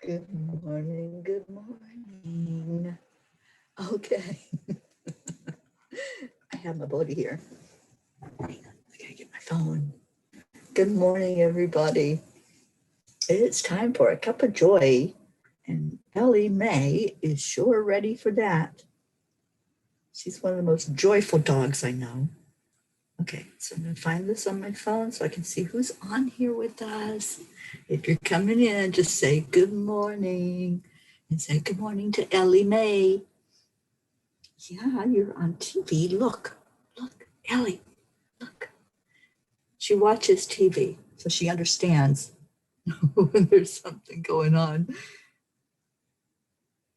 Good morning, good morning. Okay. I have my buddy here. Hang on, I gotta get my phone. Good morning, everybody. It's time for a cup of joy, and Ellie Mae is sure ready for that. She's one of the most joyful dogs I know. Okay, so I'm gonna find this on my phone so I can see who's on here with us. If you're coming in, just say good morning and say good morning to Ellie Mae. Yeah, you're on TV. Look, Ellie, look. She watches TV, so she understands when there's something going on.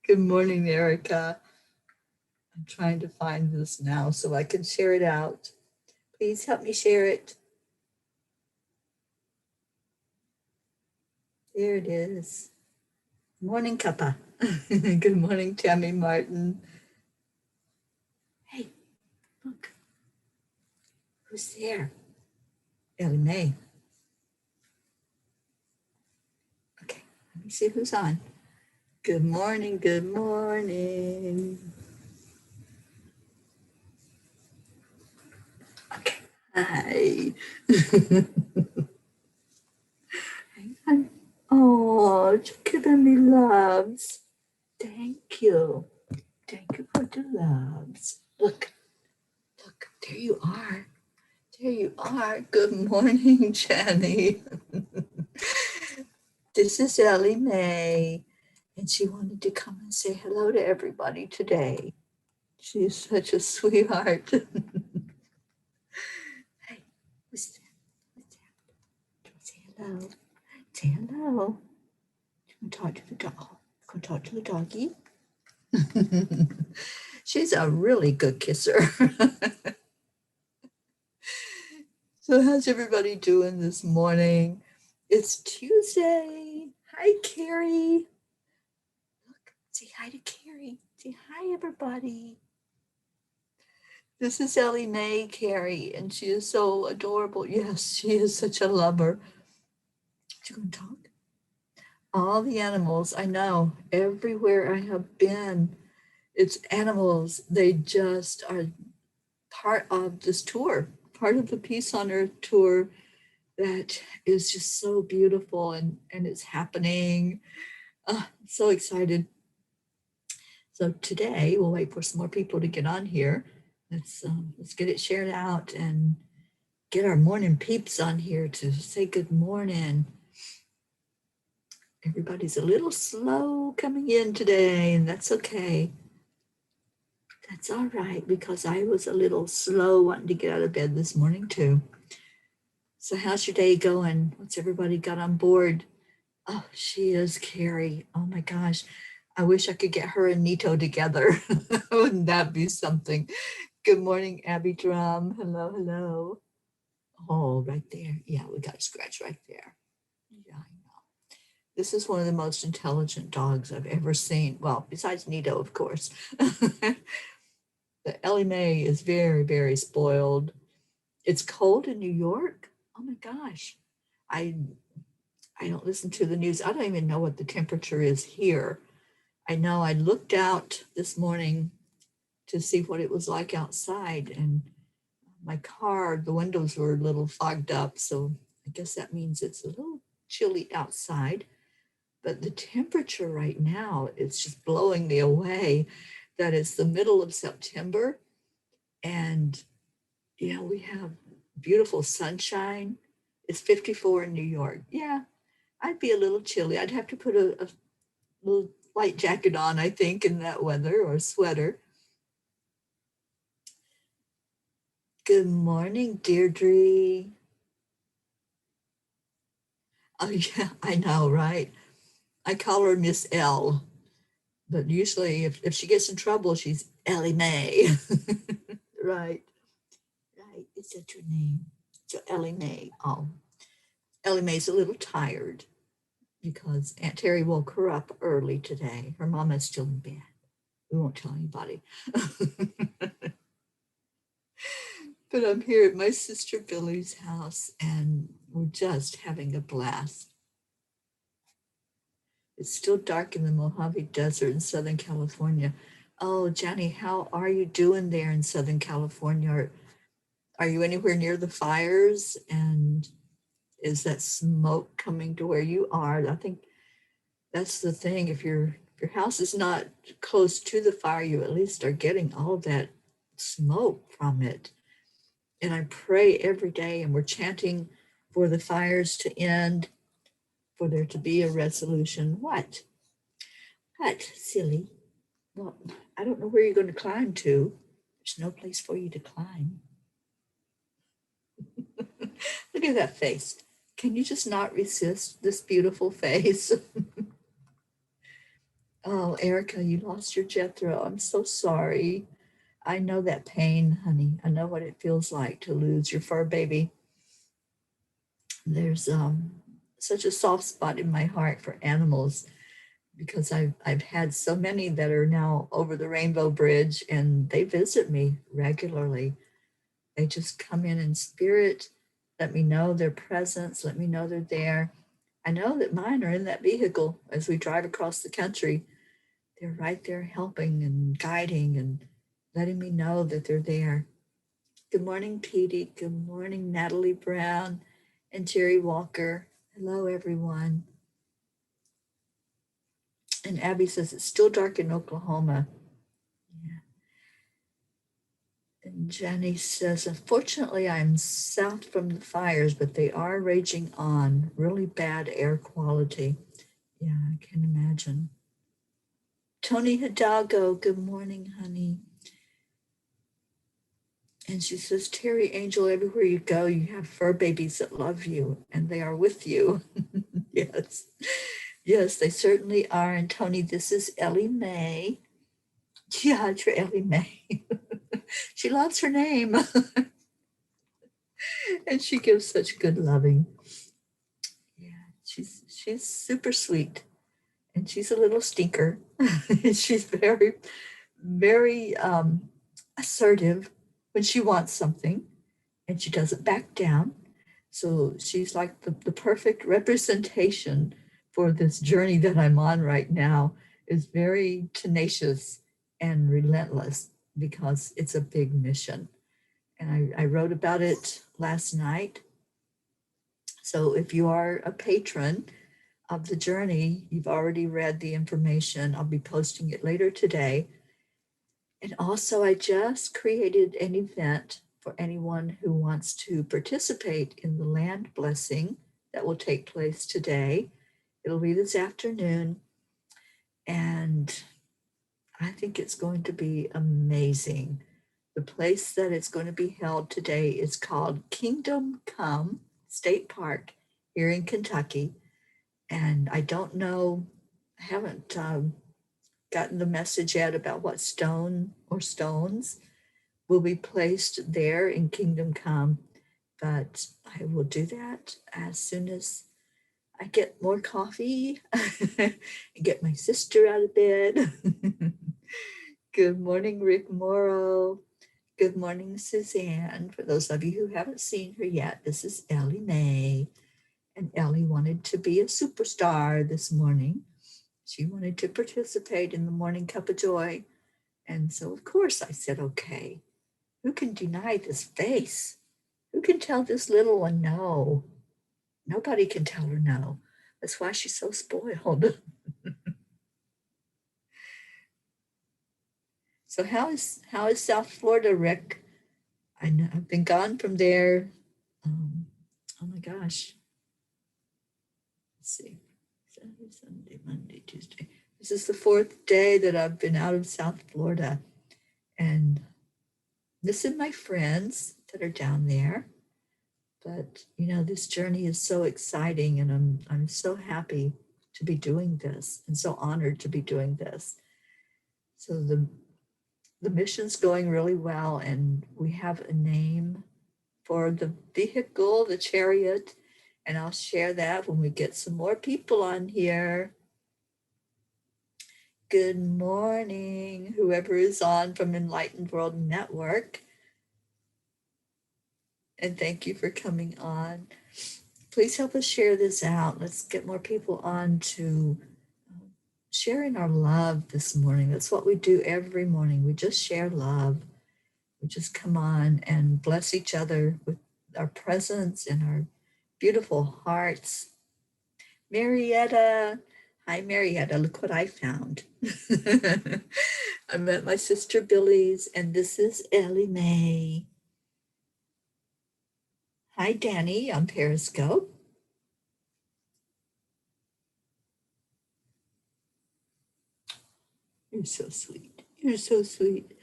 Good morning, Erica. I'm trying to find this now so I can share it out. Please help me share it. There it is. Morning, Cuppa. Good morning, Tammy Martin. Hey, look. Who's there? Ellie Mae. Okay, let me see who's on. Good morning, good morning. Okay, hi. Hang on. Oh, you're giving me loves. Thank you. Thank you for the loves. Look, there you are. There you are. Good morning, Jenny. This is Ellie Mae, and she wanted to come and say hello to everybody today. She's such a sweetheart. Hey, what's that? What's that? Say hello. Say hello. You can talk to the dog. Can talk to the doggy. She's a really good kisser. So how's everybody doing this morning? It's Tuesday. Hi, Carrie. Look, say hi to Carrie. Say hi, everybody. This is Ellie Mae, Carrie, and she is so adorable. Yes, she is such a lover. You gonna talk? All the animals, I know, everywhere I have been, it's animals. They just are part of this tour, part of the Peace on Earth tour that is just so beautiful and it's happening. I'm so excited. So today we'll wait for some more people to get on here. Let's get it shared out and get our morning peeps on here to say good morning. Everybody's a little slow coming in today, and that's okay. That's all right, because I was a little slow wanting to get out of bed this morning too. So how's your day going? What's everybody got on board? Oh, she is Carrie. Oh my gosh. I wish I could get her and Nito together. Wouldn't that be something? Good morning, Abby Drum. Hello, hello. Oh, right there. Yeah, we got a scratch right there. Yeah, I know. This is one of the most intelligent dogs I've ever seen. Well, besides Nito, of course. The Ellie Mae is very, very spoiled. It's cold in New York. Oh my gosh. I I don't listen to the news. I don't even know what the temperature is here. I know I looked out this morning to see what it was like outside, and my car, the windows were a little fogged up. So I guess that means it's a little chilly outside. But the temperature right now is just blowing me away. That it's the middle of September, and yeah, we have beautiful sunshine. It's 54 in New York. Yeah, I'd be a little chilly. I'd have to put a little light jacket on, I think, in that weather, or a sweater. Good morning, Deirdre. Oh, yeah, I know, right? I call her Miss L, but usually if she gets in trouble, she's Ellie Mae. Right, right. Is that your name? So Ellie Mae. Oh, Ellie Mae's a little tired because Aunt Teri woke her up early today. Her mama's still in bed. We won't tell anybody. But I'm here at my sister Billy's house, and we're just having a blast. It's still dark in the Mojave Desert in Southern California. Oh, Johnny, how are you doing there in Southern California? Are you anywhere near the fires? And is that smoke coming to where you are? I think that's the thing. If your house is not close to the fire, you at least are getting all of that smoke from it. And I pray every day, and we're chanting for the fires to end, for there to be a resolution. What? What, silly? Well, I don't know where you're going to climb to. There's no place for you to climb. Look at that face. Can you just not resist this beautiful face? Oh, Erica, you lost your Jethro. I'm so sorry. I know that pain, honey. I know what it feels like to lose your fur baby. There's such a soft spot in my heart for animals because I've had so many that are now over the Rainbow Bridge, and they visit me regularly. They just come in spirit, let me know their presence, let me know they're there. I know that mine are in that vehicle as we drive across the country. They're right there helping and guiding and letting me know that they're there. Good morning, Petey. Good morning, Natalie Brown and Jerry Walker. Hello, everyone. And Abby says it's still dark in Oklahoma. Yeah. And Jenny says, unfortunately, I'm south from the fires, but they are raging on. Really bad air quality. Yeah, I can imagine. Tony Hidalgo, good morning, honey. And she says, Teri Angel, everywhere you go, you have fur babies that love you, and they are with you. Yes. Yes, they certainly are. And Tony, this is Ellie Mae. Yeah, it's for Ellie Mae. She loves her name. And she gives such good loving. Yeah, she's super sweet. And she's a little stinker. She's very, very assertive when she wants something, and she doesn't back down. So she's like the perfect representation for this journey that I'm on right now. Is very tenacious and relentless because it's a big mission. And I wrote about it last night. So if you are a patron of the journey, you've already read the information. I'll be posting it later today. And also, I just created an event for anyone who wants to participate in the land blessing that will take place today. It'll be this afternoon. And I think it's going to be amazing. The place that it's going to be held today is called Kingdom Come State Park here in Kentucky. And I don't know, I haven't gotten the message yet about what stone or stones will be placed there in Kingdom Come, but I will do that as soon as I get more coffee and get my sister out of bed. Good morning, Rick Morrow. Good morning, Suzanne. For those of you who haven't seen her yet, this is Ellie Mae. And Ellie wanted to be a superstar this morning. She wanted to participate in the morning Cuppa Joy. And so, of course, I said, okay, who can deny this face? Who can tell this little one no? Nobody can tell her no. That's why she's so spoiled. So how is South Florida, Rick? I know I've been gone from there. Oh my gosh. Let's see. Saturday, Sunday, Monday, Tuesday. This is the fourth day that I've been out of South Florida. And missing my friends that are down there. But you know, this journey is so exciting, and I'm so happy to be doing this and so honored to be doing this. So the mission's going really well, and we have a name for the vehicle, the chariot, and I'll share that when we get some more people on here. Good morning, whoever is on from Enlightened World Network. And thank you for coming on. Please help us share this out. Let's get more people on to sharing our love this morning. That's what we do every morning. We just share love. We just come on and bless each other with our presence and our beautiful hearts. Marietta. Hi, Marietta. Look what I found. I'm at my sister Billy's, and this is Ellie Mae. Hi, Danny on Periscope. You're so sweet. You're so sweet.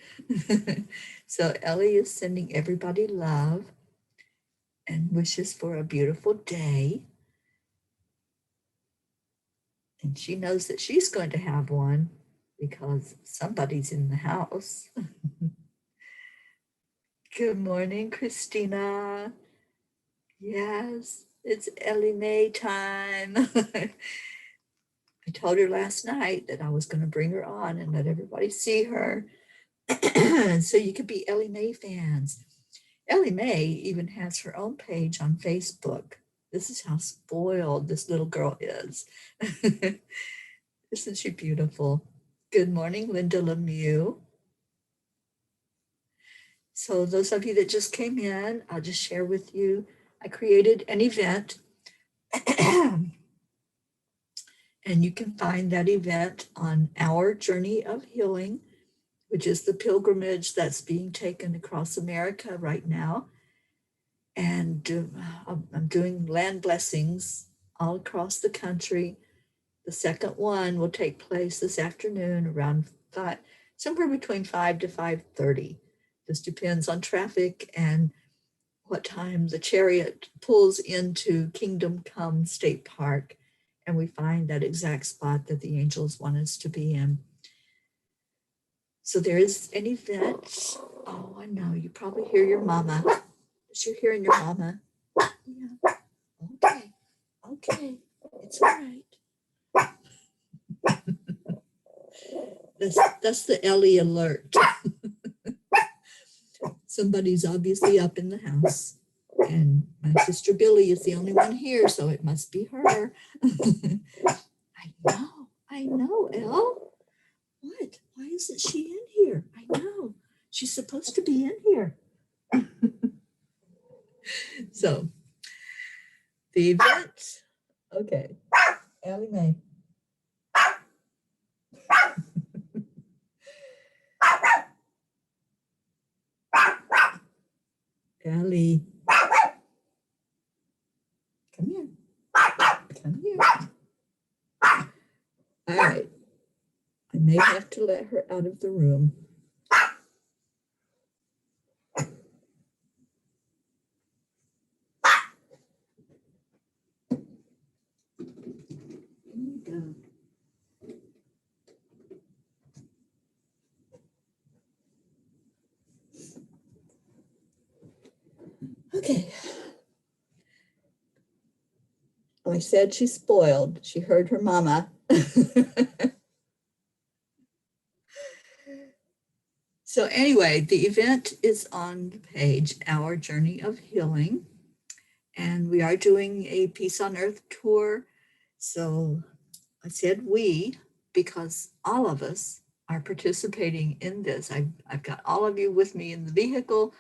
So Ellie is sending everybody love and wishes for a beautiful day. And she knows that she's going to have one because somebody's in the house. Good morning, Christina. Yes, it's Ellie Mae time. I told her last night that I was going to bring her on and let everybody see her. So you could be Ellie Mae fans. Ellie Mae even has her own page on Facebook. This is how spoiled this little girl is. Isn't she beautiful? Good morning, Linda Lemieux. So those of you that just came in, I'll just share with you, I created an event and you can find that event on Our Journey of Healing, which is the pilgrimage that's being taken across America right now. And I'm doing land blessings all across the country. The second one will take place this afternoon around 5, somewhere between 5 to 5:30. This depends on traffic and what time the chariot pulls into Kingdom Come State Park, and we find that exact spot that the angels want us to be in. So there is an event. Oh, I know, you probably hear your mama. Is you hearing your mama? Yeah. Okay, it's all right. That's the Ellie alert. Somebody's obviously up in the house. And my sister Billy is the only one here, so it must be her. I know, Elle. What? Why isn't she in here? I know. She's supposed to be in here. So, the event. Okay. Ellie Mae. Ellie. Come here. Come here. All right. I may have to let her out of the room. Here we go. Okay. I said she's spoiled. She heard her mama. So anyway, the event is on the page, Our Journey of Healing. And we are doing a Peace on Earth tour. So I said we, because all of us are participating in this. I've got all of you with me in the vehicle,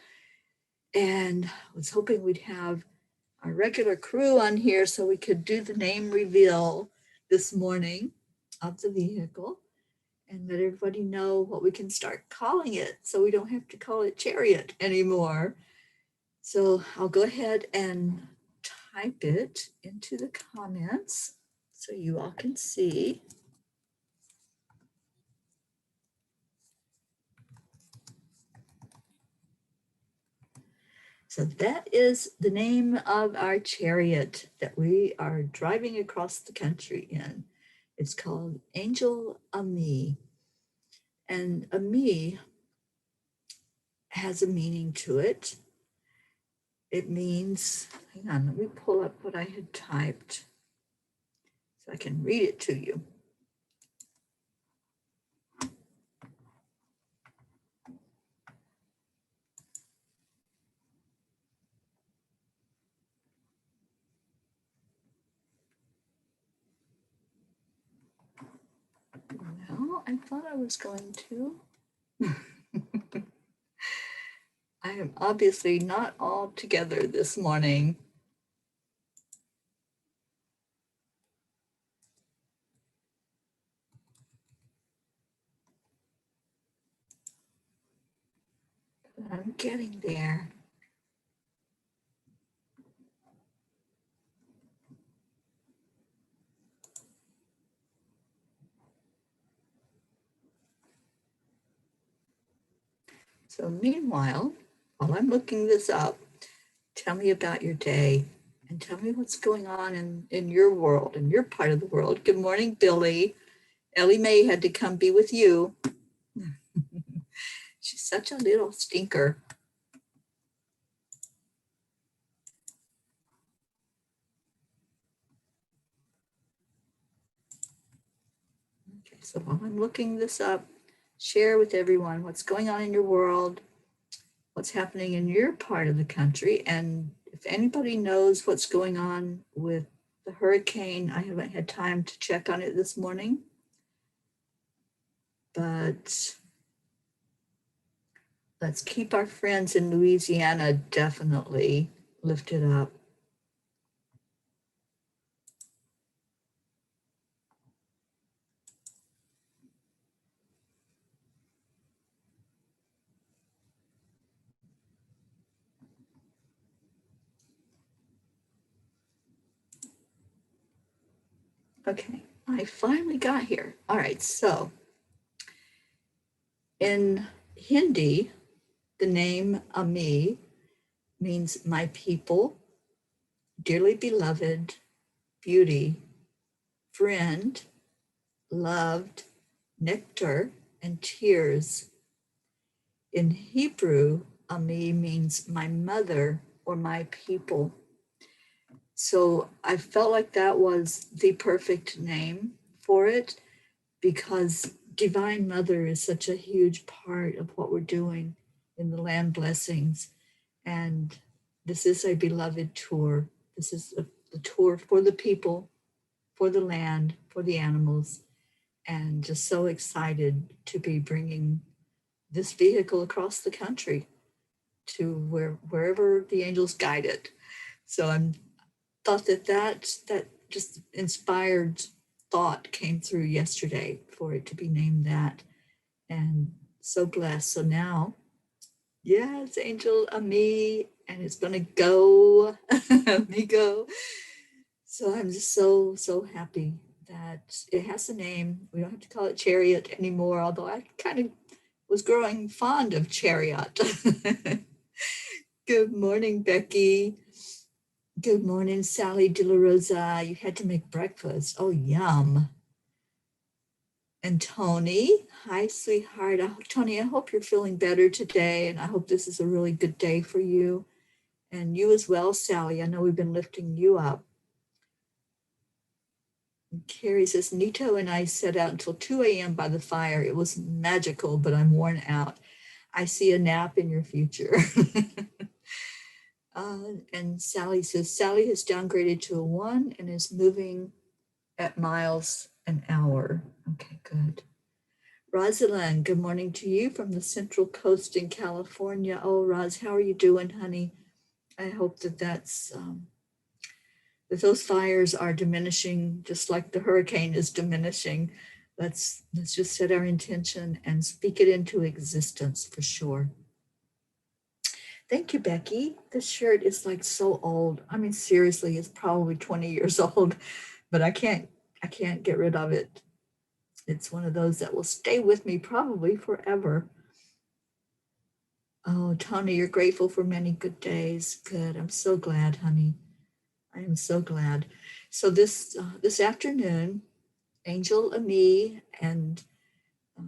and I was hoping we'd have our regular crew on here so we could do the name reveal this morning of the vehicle and let everybody know what we can start calling it so we don't have to call it Chariot anymore. So I'll go ahead and type it into the comments so you all can see. So that is the name of our chariot that we are driving across the country in. It's called Angel Ami. And Ami has a meaning to it. It means, hang on, let me pull up what I had typed so I can read it to you. Well, I thought I was going to. I am obviously not all together this morning. But I'm getting there. So meanwhile, while I'm looking this up, tell me about your day and tell me what's going on in your world, in your part of the world. Good morning, Billy. Ellie Mae had to come be with you. She's such a little stinker. Okay, so while I'm looking this up, share with everyone what's going on in your world, what's happening in your part of the country, and if anybody knows what's going on with the hurricane, I haven't had time to check on it this morning, but let's keep our friends in Louisiana definitely lifted up. Okay, I finally got here. All right, so in Hindi, the name Ami means my people, dearly beloved, beauty, friend, loved, nectar, and tears. In Hebrew, Ami means my mother or my people. So I felt like that was the perfect name for it because Divine Mother is such a huge part of what we're doing in the land blessings. And this is a beloved tour. This is the tour for the people, for the land, for the animals, and just so excited to be bringing this vehicle across the country to wherever the angels guide it. So I'm thought that just inspired thought came through yesterday for it to be named that, and so blessed. So now, yes, Angel Ami, and it's gonna go, amigo. So I'm just so happy that it has a name. We don't have to call it Chariot anymore, although I kind of was growing fond of Chariot. Good morning, Becky. Good morning, Sally De La Rosa. You had to make breakfast. Oh, yum. And Tony, hi, sweetheart. Tony, I hope you're feeling better today, and I hope this is a really good day for you. And you as well, Sally. I know we've been lifting you up. And Carrie says, Nito and I set out until 2 a.m. by the fire. It was magical, but I'm worn out. I see a nap in your future. And Sally says, Sally has downgraded to a 1 and is moving at miles an hour. Okay, good. Rosalind, good morning to you from the Central Coast in California. Oh, Roz, how are you doing, honey? I hope that that those fires are diminishing, just like the hurricane is diminishing. Let's just set our intention and speak it into existence for sure. Thank you, Becky. This shirt is like so old. I mean, seriously, it's probably 20 years old, but I can't get rid of it. It's one of those that will stay with me probably forever. Oh, Tony, you're grateful for many good days. Good. I'm so glad, honey. I am so glad. So this afternoon, Angel and me and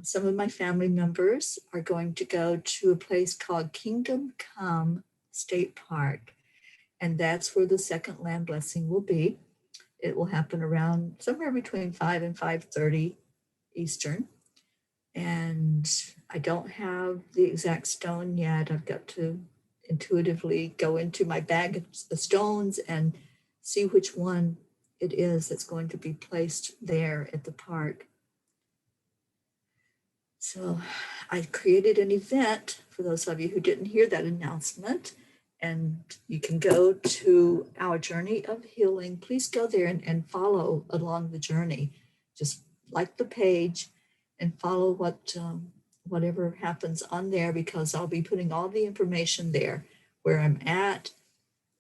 some of my family members are going to go to a place called Kingdom Come State Park. And that's where the second land blessing will be. It will happen around somewhere between 5 and 5:30 Eastern. And I don't have the exact stone yet. I've got to intuitively go into my bag of stones and see which one it is that's going to be placed there at the park. So I created an event for those of you who didn't hear that announcement, and you can go to our journey of healing. Please go there and follow along the journey. Just like the page and follow whatever happens on there, because I'll be putting all the information there, where I'm at,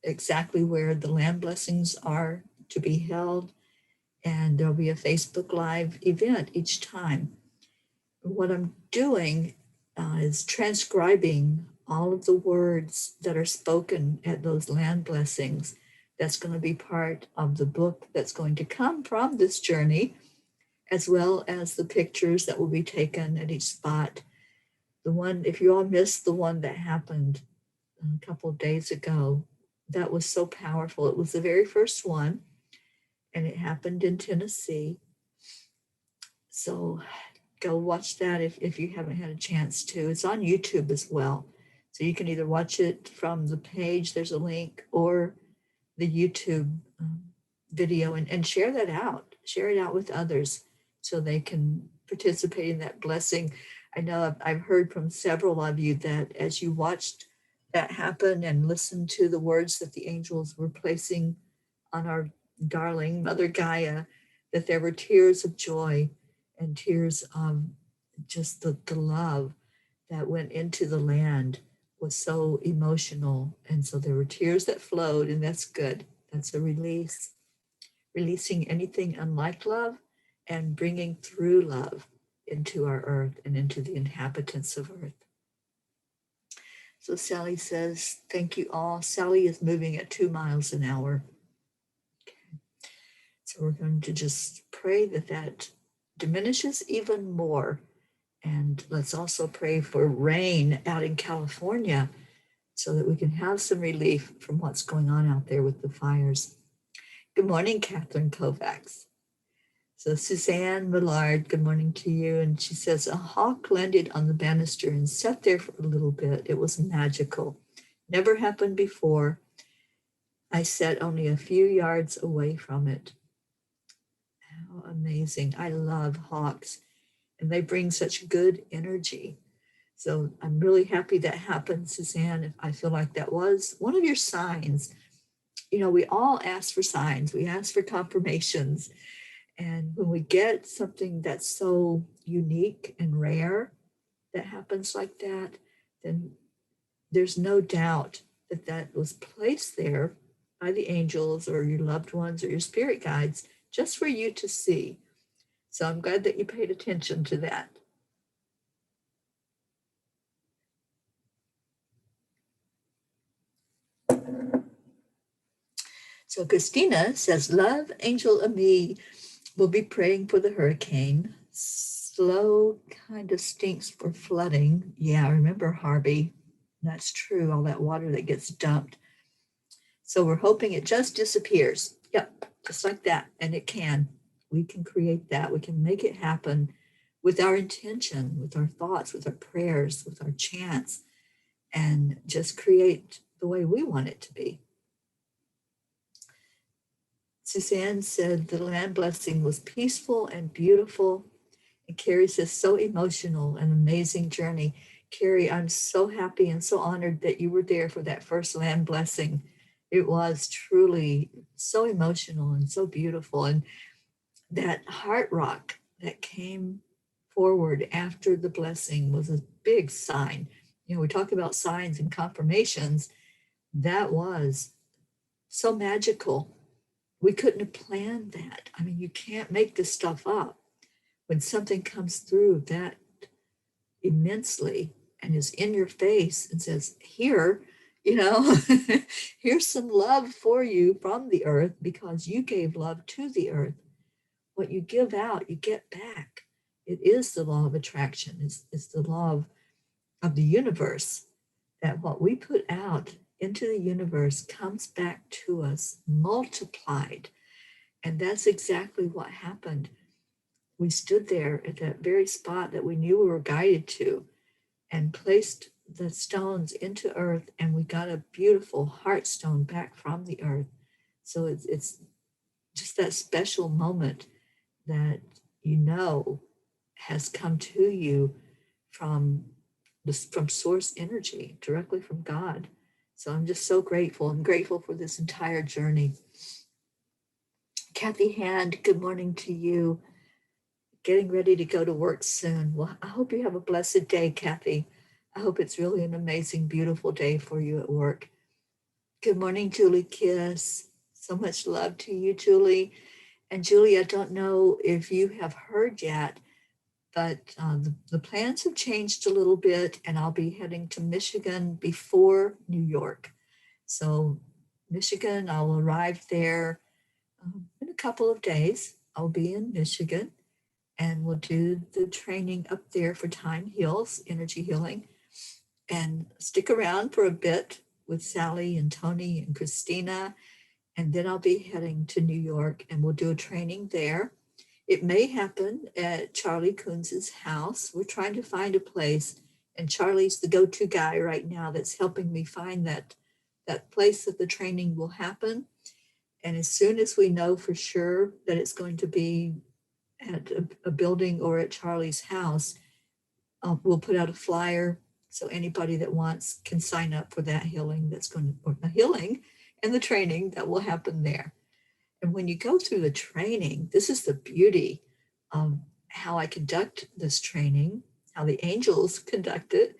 exactly where the land blessings are to be held, and there'll be a Facebook Live event each time. What I'm doing is transcribing all of the words that are spoken at those land blessings. That's going to be part of the book that's going to come from this journey, as well as the pictures that will be taken at each spot. The one, if you all missed the one that happened a couple of days ago, that was so powerful. It was the very first one, and it happened in Tennessee. So go watch that if you haven't had a chance to. It's on YouTube as well. So you can either watch it from the page, there's a link, or the YouTube video, and share that out. Share it out with others so they can participate in that blessing. I know I've heard from several of you that as you watched that happen and listened to the words that the angels were placing on our darling Mother Gaia, that there were tears of joy and tears of just the love that went into the land was so emotional. And so there were tears that flowed, and that's good. That's a release, releasing anything unlike love and bringing through love into our earth and into the inhabitants of earth. So Sally says, thank you all. Sally is moving at 2 miles an hour. Okay. So we're going to just pray that that diminishes even more. And let's also pray for rain out in California so that we can have some relief from what's going on out there with the fires. Good morning, Catherine Kovacs. So Suzanne Millard, good morning to you. And she says, a hawk landed on the banister and sat there for a little bit. It was magical. Never happened before. I sat only a few yards away from it. How amazing. I love hawks, and they bring such good energy. So I'm really happy that happened, Suzanne. I feel like that was one of your signs. You know, we all ask for signs. We ask for confirmations. And when we get something that's so unique and rare that happens like that, then there's no doubt that that was placed there by the angels or your loved ones or your spirit guides just for you to see. So I'm glad that you paid attention to that. So Christina says, love, Angel Ami will be praying for the hurricane. Slow kind of stinks for flooding. Yeah, I remember Harvey. That's true, all that water that gets dumped. So we're hoping it just disappears. Yep, just like that. And it can. We can create that. We can make it happen with our intention, with our thoughts, with our prayers, with our chants, and just create the way we want it to be. Suzanne said the land blessing was peaceful and beautiful. And Carrie says, so emotional and amazing journey. Carrie, I'm so happy and so honored that you were there for that first land blessing. It was truly so emotional and so beautiful. And that heart rock that came forward after the blessing was a big sign. You know, we talk about signs and confirmations. That was so magical. We couldn't have planned that. I mean, you can't make this stuff up. When something comes through that immensely and is in your face and says, here, you know, here's some love for you from the earth because you gave love to the earth. What you give out, you get back. It is the law of attraction. It's the law of the universe, that what we put out into the universe comes back to us multiplied. And that's exactly what happened. We stood there at that very spot that we knew we were guided to and placed the stones into earth, and we got a beautiful heart stone back from the earth. So it's just that special moment that you know has come to you from from source energy, directly from God. So I'm just so grateful. I'm grateful for this entire journey. Kathy Hand, good morning to you. Getting ready to go to work soon. Well, I hope you have a blessed day, Kathy. I hope it's really an amazing, beautiful day for you at work. Good morning, Julie Kiss. So much love to you, Julie. And Julie, I don't know if you have heard yet, but the plans have changed a little bit, and I'll be heading to Michigan before New York. So Michigan, I'll arrive there in a couple of days. I'll be in Michigan, and we'll do the training up there for Time Heals, energy healing, and stick around for a bit with Sally and Tony and Christina. And then I'll be heading to New York, and we'll do a training there. It may happen at Charlie Kunz's house. We're trying to find a place, and Charlie's the go-to guy right now that's helping me find that place that the training will happen. And as soon as we know for sure that it's going to be at a building or at Charlie's house, we'll put out a flyer so anybody that wants can sign up for that healing or the healing and the training that will happen there. And when you go through the training, this is the beauty of how I conduct this training, how the angels conduct it.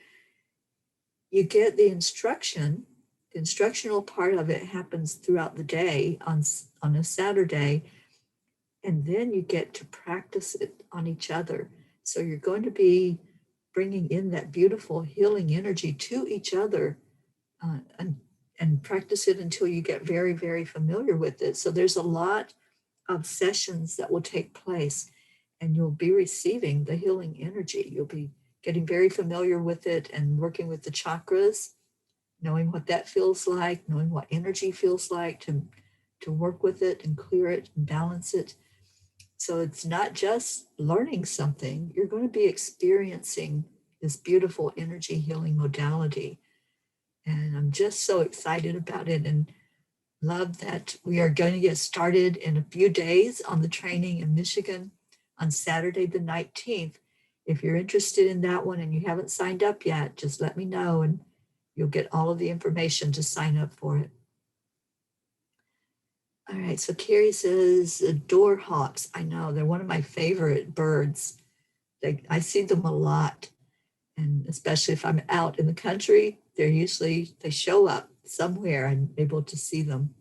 You get the instruction. The instructional part of it happens throughout the day on a Saturday, and then you get to practice it on each other. So you're going to be bringing in that beautiful healing energy to each other and practice it until you get very, very familiar with it. So there's a lot of sessions that will take place, and you'll be receiving the healing energy. You'll be getting very familiar with it and working with the chakras, knowing what that feels like, knowing what energy feels like to work with it and clear it and balance it. So it's not just learning something, you're going to be experiencing this beautiful energy healing modality. And I'm just so excited about it and love that we are going to get started in a few days on the training in Michigan on Saturday the 19th. If you're interested in that one and you haven't signed up yet, just let me know and you'll get all of the information to sign up for it. All right, so Carrie says, door hawks. I know, they're one of my favorite birds. I see them a lot. And especially if I'm out in the country, they show up somewhere. I'm able to see them.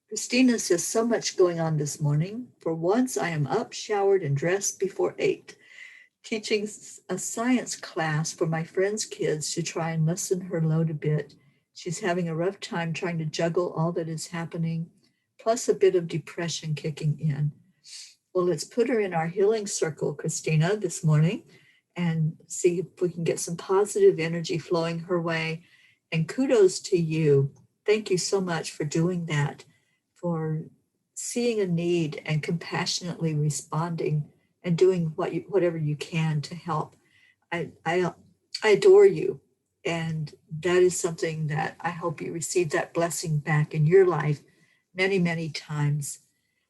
Christina says, so much going on this morning. For once, I am up, showered, and dressed before 8, teaching a science class for my friend's kids to try and lessen her load a bit. She's having a rough time trying to juggle all that is happening, plus a bit of depression kicking in. Well, let's put her in our healing circle, Christina, this morning, and see if we can get some positive energy flowing her way. And kudos to you. Thank you so much for doing that, for seeing a need and compassionately responding and doing whatever you can to help. I adore you. And that is something that I hope you receive that blessing back in your life many, many times.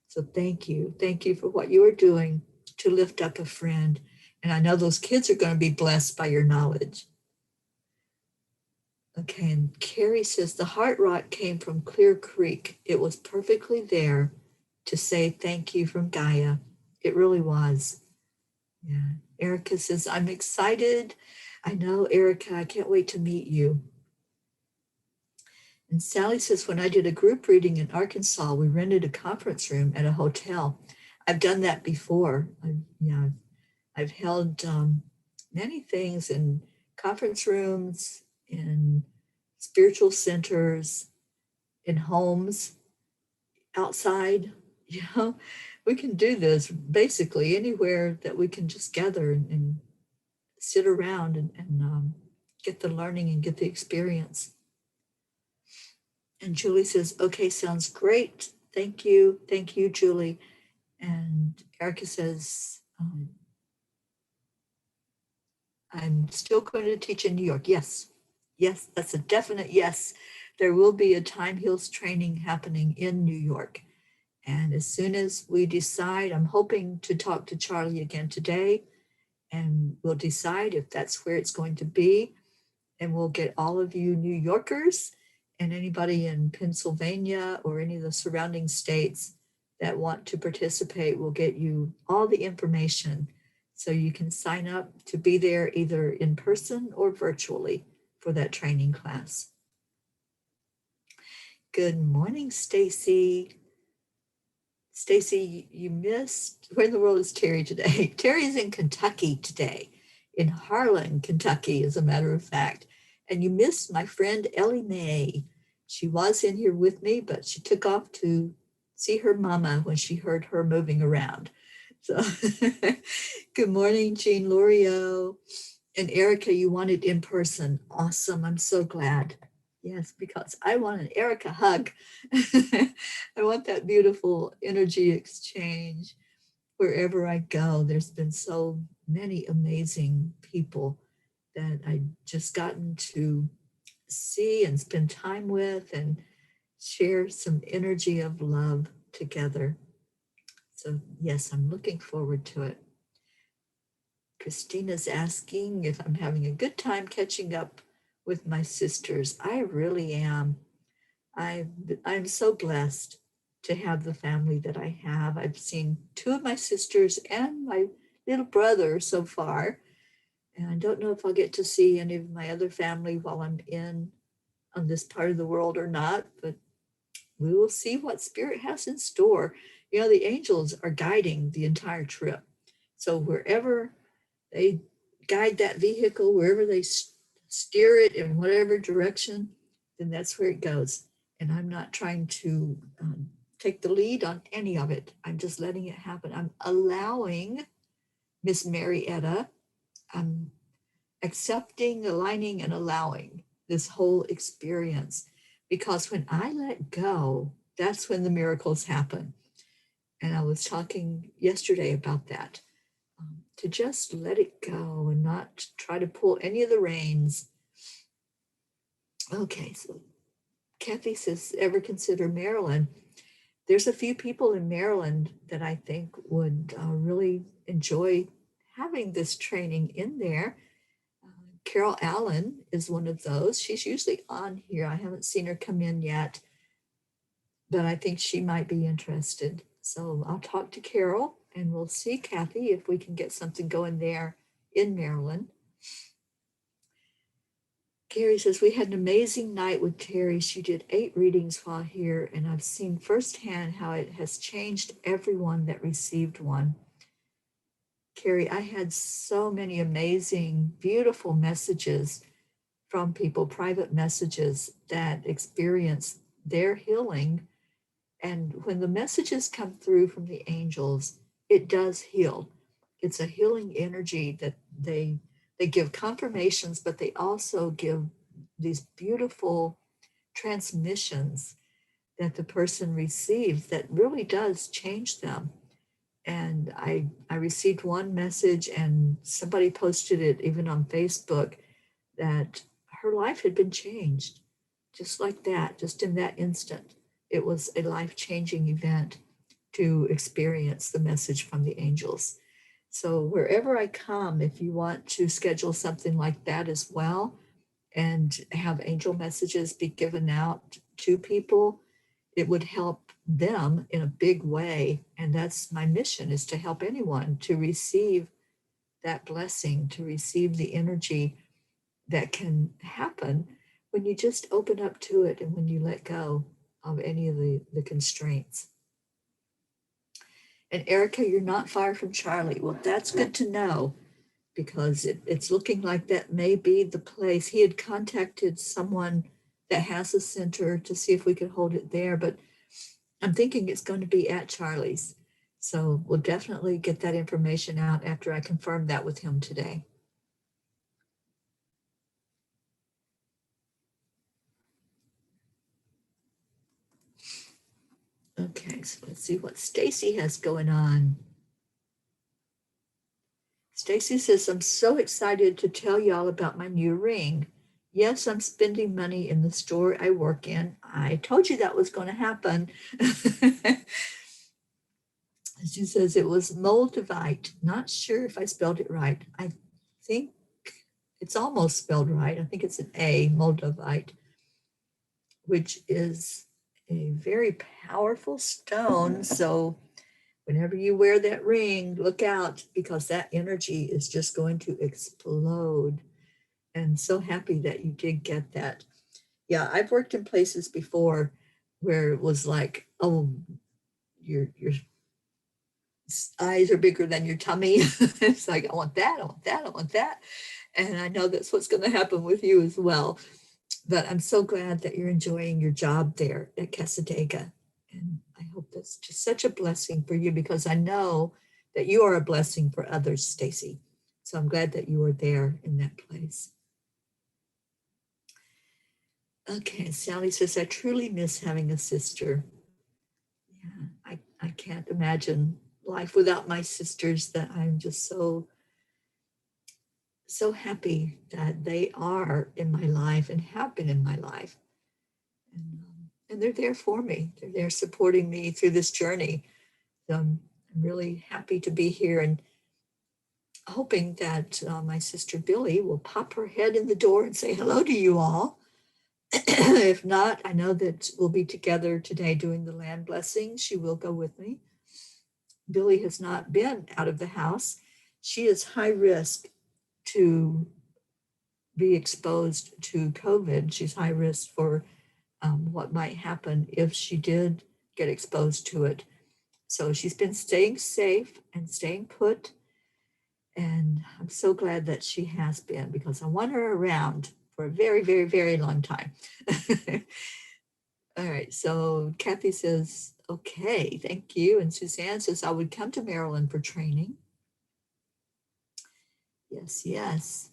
So thank you. Thank you for what you are doing to lift up a friend. And I know those kids are going to be blessed by your knowledge. Okay, and Carrie says, the heart rock came from Clear Creek. It was perfectly there to say thank you from Gaia. It really was. Yeah. Erica says, I'm excited. I know, Erica, I can't wait to meet you. And Sally says, when I did a group reading in Arkansas, we rented a conference room at a hotel. I've done that before. I've held many things in conference rooms, in spiritual centers, in homes, outside. We can do this basically anywhere that we can just gather and sit around and get the learning and get the experience. And Julie says, okay, sounds great. Thank you. Thank you, Julie. And Erica says, I'm still going to teach in New York. Yes, that's a definite yes. There will be a Time Heals training happening in New York. And as soon as we decide, I'm hoping to talk to Charlie again today and we'll decide if that's where it's going to be. And we'll get all of you New Yorkers and anybody in Pennsylvania or any of the surrounding states that want to participate. We'll get you all the information so you can sign up to be there either in person or virtually for that training class. Good morning, Stacy. Stacy, you missed. Where in the world is Teri today? Teri's in Kentucky today, in Harlan, Kentucky, as a matter of fact. And you missed my friend Ellie Mae. She was in here with me, but she took off to see her mama when she heard her moving around. So good morning, Jean Lorio. And Erica, you wanted in person. Awesome. I'm so glad. Yes, because I want an Erica hug. I want that beautiful energy exchange wherever I go. There's been so many amazing people that I just gotten to see and spend time with and share some energy of love together. So yes, I'm looking forward to it. Christina's asking if I'm having a good time catching up with my sisters. I really am. I'm so blessed to have the family that I have. I've seen two of my sisters and my little brother so far. And I don't know if I'll get to see any of my other family while I'm on this part of the world or not, but we will see what Spirit has in store. You know, the angels are guiding the entire trip. So wherever they guide that vehicle, wherever they steer it in whatever direction, then that's where it goes. And I'm not trying to take the lead on any of it. I'm just letting it happen. I'm allowing Miss Marietta, I'm accepting, aligning, and allowing this whole experience. Because when I let go, that's when the miracles happen. And I was talking yesterday about that. To just let it go and not try to pull any of the reins. Okay, so Kathy says, ever consider Maryland? There's a few people in Maryland that I think would really enjoy having this training in there. Carol Allen is one of those. She's usually on here. I haven't seen her come in yet, but I think she might be interested. So I'll talk to Carol and we'll see, Kathy, if we can get something going there in Maryland. Gary says, we had an amazing night with Teri. She did 8 readings while here, and I've seen firsthand how it has changed everyone that received one. Carrie, I had so many amazing, beautiful messages from people, private messages that experienced their healing. And when the messages come through from the angels, it does heal. It's a healing energy that they give confirmations, but they also give these beautiful transmissions that the person receives that really does change them. And I received one message and somebody posted it even on Facebook that her life had been changed just like that, just in that instant. It was a life-changing event to experience the message from the angels. So wherever I come, if you want to schedule something like that as well and have angel messages be given out to people, it would help them in a big way. And that's my mission, is to help anyone to receive that blessing, to receive the energy that can happen when you just open up to it and when you let go of any of the constraints. And Erica, you're not far from Charlie. Well, that's good to know, because it's looking like that may be the place. He had contacted someone that has a center to see if we could hold it there, but I'm thinking it's going to be at Charlie's. So we'll definitely get that information out after I confirm that with him today. Okay, so let's see what Stacy has going on. Stacy says, I'm so excited to tell y'all about my new ring. Yes, I'm spending money in the store I work in. I told you that was going to happen. She says it was Moldavite. Not sure if I spelled it right. I think it's almost spelled right. I think it's an A, Moldavite, which is a very powerful stone. So whenever you wear that ring, look out because that energy is just going to explode. And so happy that you did get that. Yeah, I've worked in places before where it was like, oh, your eyes are bigger than your tummy. It's like, I want that, I want that, I want that. And I know that's what's going to happen with you as well. But I'm so glad that you're enjoying your job there at Casadega. And I hope that's just such a blessing for you because I know that you are a blessing for others, Stacy. So I'm glad that you are there in that place. Okay, Sally says, I truly miss having a sister. Yeah, I can't imagine life without my sisters, that I'm just so happy that they are in my life and have been in my life. And they're there for me. They're there supporting me through this journey. So I'm really happy to be here and hoping that my sister Billy will pop her head in the door and say hello to you all. If not, I know that we'll be together today doing the land blessing. She will go with me. Billy has not been out of the house. She is high risk to be exposed to COVID. She's high risk for what might happen if she did get exposed to it. So she's been staying safe and staying put. And I'm so glad that she has been because I want her around for a very, very, very long time. All right. So Kathy says, okay, thank you. And Suzanne says, I would come to Maryland for training. Yes, yes.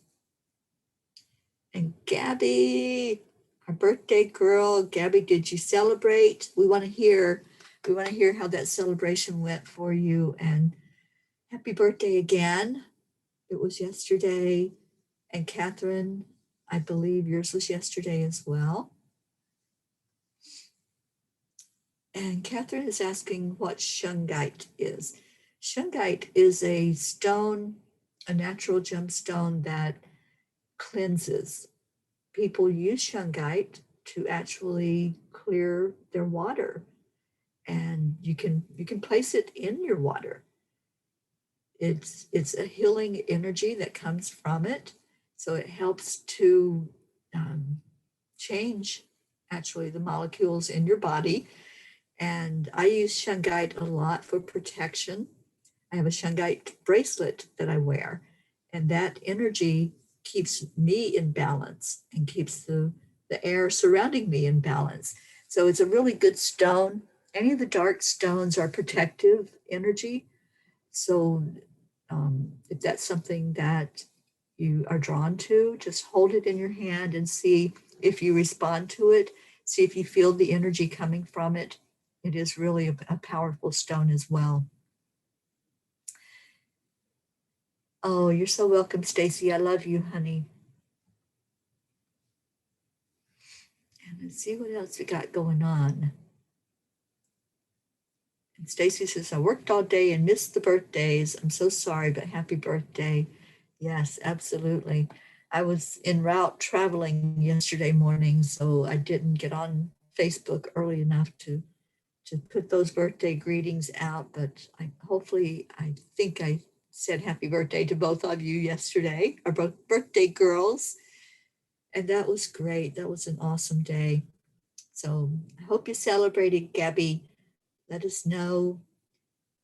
And Gabby, our birthday girl, Gabby, did you celebrate? We want to hear how that celebration went for you. And happy birthday again. It was yesterday. And Catherine, I believe yours was yesterday as well. And Catherine is asking what shungite is. Shungite is a stone, a natural gemstone that cleanses. People use shungite to actually clear their water, and you can place it in your water. It's a healing energy that comes from it, so it helps to change actually the molecules in your body. And I use shungite a lot for protection. I have a shungite bracelet that I wear, and that energy keeps me in balance and keeps the air surrounding me in balance. So it's a really good stone. Any of the dark stones are protective energy. So if that's something that you are drawn to, just hold it in your hand and see if you respond to it. See if you feel the energy coming from it. It is really a powerful stone as well. Oh, you're so welcome, Stacy. I love you, honey. And let's see what else we got going on. And Stacy says, I worked all day and missed the birthdays. I'm so sorry, but happy birthday. Yes, absolutely. I was en route traveling yesterday morning, so I didn't get on Facebook early enough to put those birthday greetings out, but I think I said happy birthday to both of you yesterday, our both birthday girls. And that was great. That was an awesome day. So I hope you celebrated, Gabby. Let us know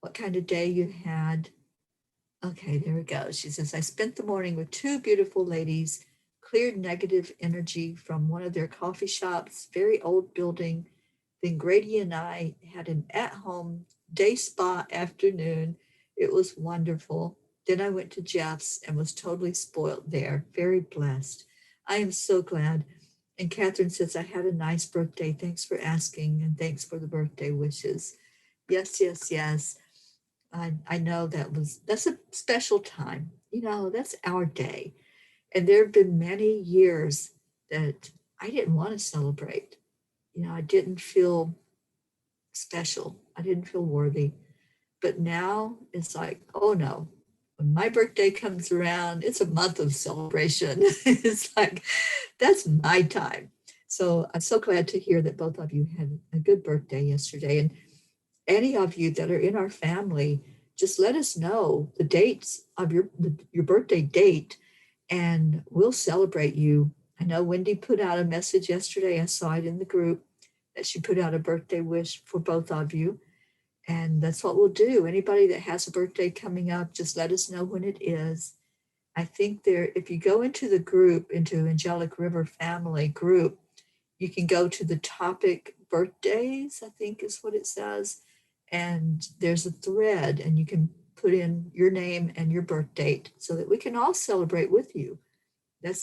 what kind of day you had. Okay, there we go. She says, I spent the morning with two beautiful ladies, cleared negative energy from one of their coffee shops, very old building. Then Grady and I had an at-home day spa afternoon. It was wonderful. Then I went to Jeff's and was totally spoiled there. Very blessed. I am so glad. And Catherine says, I had a nice birthday. Thanks for asking, and thanks for the birthday wishes. Yes, yes, yes. I know that's a special time. You know, that's our day. And there have been many years that I didn't want to celebrate. You know, I didn't feel special. I didn't feel worthy. But now it's like, oh no, when my birthday comes around, it's a month of celebration. It's like, that's my time. So I'm so glad to hear that both of you had a good birthday yesterday. And any of you that are in our family, just let us know the dates of your birthday date, and we'll celebrate you. I know Wendy put out a message yesterday. I saw it in the group that she put out a birthday wish for both of you. And that's what we'll do. Anybody that has a birthday coming up, just let us know when it is. I think there, if you go into the group, into Angelic River Family group, you can go to the topic birthdays, I think is what it says. And there's a thread, and you can put in your name and your birth date so that we can all celebrate with you.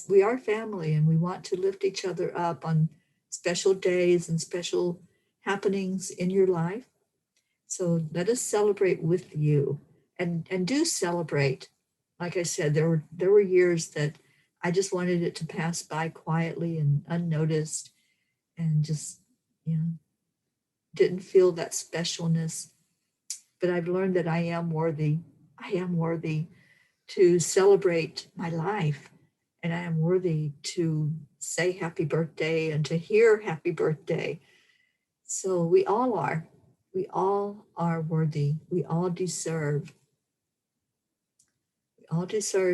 We are family, and we want to lift each other up on special days and special happenings in your life. So let us celebrate with you, and do celebrate. Like I said, there were years that I just wanted it to pass by quietly and unnoticed, and just, you know, didn't feel that specialness. But I've learned that I am worthy. I am worthy to celebrate my life, and I am worthy to say happy birthday and to hear happy birthday. So we all are. We all are worthy. We all deserve